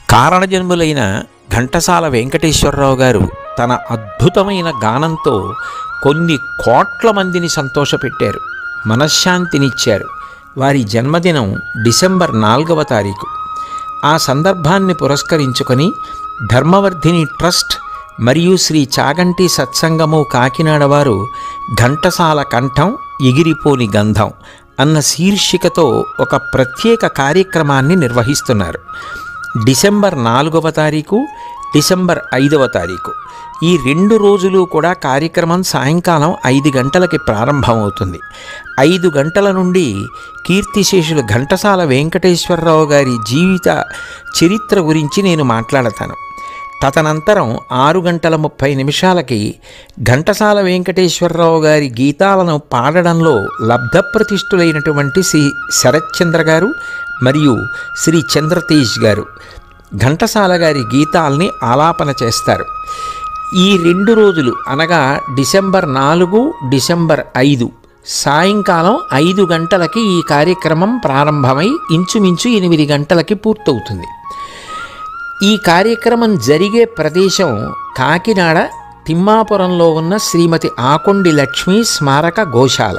కారణజన్ములైన ఘంటసాల వెంకటేశ్వరరావు గారు తన అద్భుతమైన గానంతో కొన్ని కోట్ల మందిని సంతోషపెట్టారు, మనశ్శాంతినిచ్చారు. వారి జన్మదినం డిసెంబర్ 4వ తారీఖు. ఆ సందర్భాన్ని పురస్కరించుకొని ధర్మవర్ధిని ట్రస్ట్ మరియు శ్రీ చాగంటి సత్సంగము కాకినాడ వారు ఘంటసాల కంఠం ఎగిరిపోని గంధం అన్న శీర్షికతో ఒక ప్రత్యేక కార్యక్రమాన్ని నిర్వహిస్తున్నారు. డిసెంబర్ 4వ తారీఖు, డిసెంబర్ 5వ తారీఖు ఈ 2 రోజులు కూడా కార్యక్రమం సాయంకాలం 5 గంటలకి ప్రారంభమవుతుంది. 5 గంటల నుండి కీర్తిశేషులు ఘంటసాల వెంకటేశ్వరరావు గారి జీవిత చరిత్ర గురించి నేను మాట్లాడతాను. తదనంతరం 6:30 ఘంటసాల వెంకటేశ్వరరావు గారి గీతాలను పాడడంలో లబ్ధప్రతిష్ఠులైనటువంటి శ్రీ శరత్చంద్ర గారు మరియు శ్రీ చంద్రతేజ్ గారు ఘంటసాల గారి గీతాల్ని ఆలాపన చేస్తారు. ఈ 2 రోజులు అనగా డిసెంబర్ 4, డిసెంబర్ 5 సాయంకాలం 5 గంటలకి ఈ కార్యక్రమం ప్రారంభమై ఇంచుమించు 8 గంటలకి పూర్తవుతుంది. ఈ కార్యక్రమం జరిగే ప్రదేశం కాకినాడ తిమ్మాపురంలో ఉన్న శ్రీమతి ఆకొండి లక్ష్మీ స్మారక గోశాల.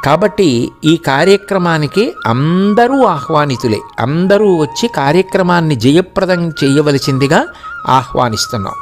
కాబట్టి ఈ కార్యక్రమానికి అందరూ ఆహ్వానితులే. అందరూ వచ్చి కార్యక్రమాన్ని జయప్రదం చేయవలసిందిగా ఆహ్వానిస్తున్నాం.